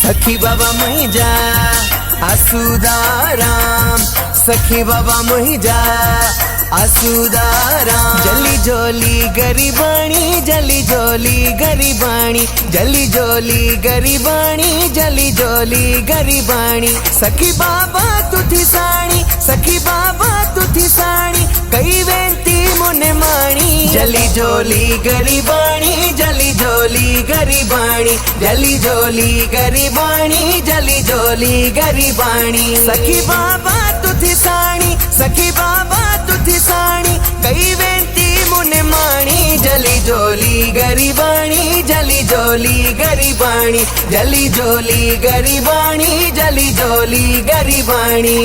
सखी बाबा मुहिजा आसुदाराम, सखी बाबा मुहिजा आसुदाराम। जली जोली गरीबाणी, जली जोली गरीबाणी, जली जोली गरीबाणी, जली जोली गरीबाणी। सखी बाबा तुथी साणी, सखी बाबा तुथी साणी, कई वेंती मुने माणी। जली जोली गरीबाणी, जली जोली गरीबाणी, जली जोली गरीबाणी, जली जोली गरीबाणी। सखी बाबा तुथी साणी, सखी बाबा तुथी साणी, कई वेंती मुने माणी। जली जोली गरीबाणी, जली जोली गरीबाणी, जली जोली गरीबाणी, जली जोली गरीबाणी।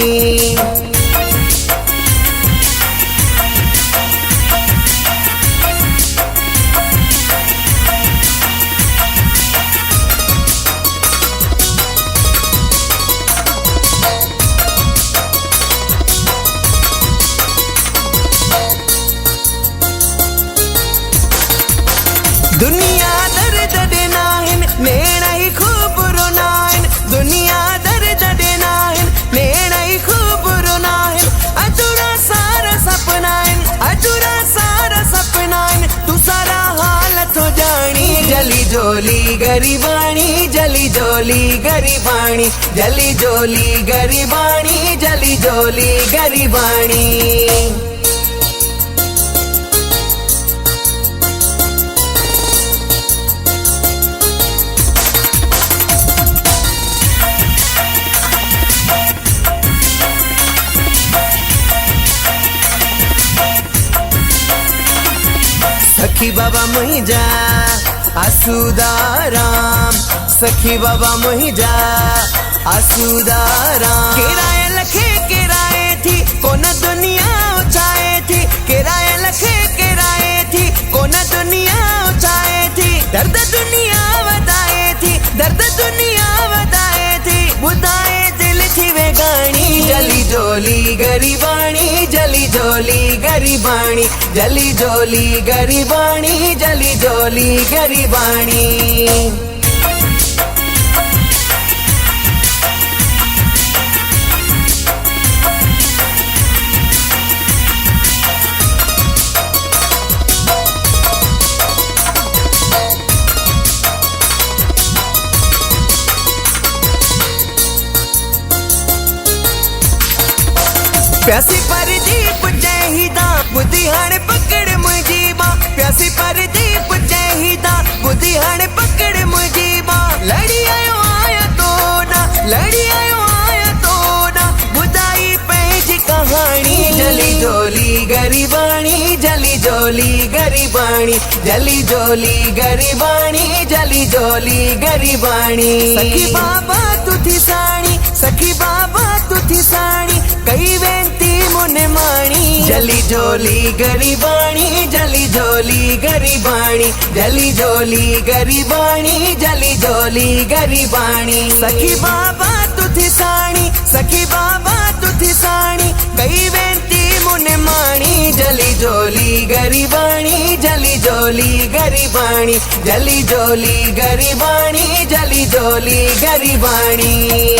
दुनिया दर्द देनाहिन नेणई खूब रोनाहिन, दुनिया दर्द देनाहिन नेणई खूब रोनाहिन। अधूरा सारा सपनाहिन, अधूरा सारा सपनाहिन, तू सारा हाल तो जानी। जली जोली गरीबाणी, जली जोली गरीबाणी, जली जोली गरीबाणी, जली जोली गरीबाणी। सखी बाबा मुहिजा आसुदाराम, सखी बाबा मुहिजा आसुदाराम। किराए लखे किराए थी कोन दुनिया ऊंचाए थी, किराए लखे किराए थी कोन दुनिया ऊंचाए थी। दर्द दुनिया वधाए थी, दर्द दुनिया वधाए थी, बुधाए दिल थी वेगाणी। जली जोली गरीबाणी, जली जोली गरीबाणी, जली जोली गरीबाणी, जली जोली गरीबाणी। प्यासी परदीप जयहिदा बुद्धिहाण पकड़ मुजीबा, प्यासी परदीप जयहिदा बुद्धिहाण पकड़ मुजीबा। लड़ी आयो आया तो ना, लड़ी आयो आया तो ना, बुधाई पैजी कहानी। जली जोली गरीबाणी, जली जोली गरीबाणी, जली जोली गरीबाणी, जली जोली गरीबाणी। सखी बाबा तुथी साणी, सखी बाबा तुथी साणी, कई वेंती मुने माणी। जली जोली गरीबाणी, जली जोली गरीबाणी, जली जोली गरीबाणी, जली जोली गरीबाणी। सखी बाबा तुथी साणी, सखी बाबा तुथी साणी, कई वेंती मुने माणी। जली जोली गरीबाणी, जली जोली गरीबाणी, जली जोली गरीबाणी, जली जोली गरीबाणी।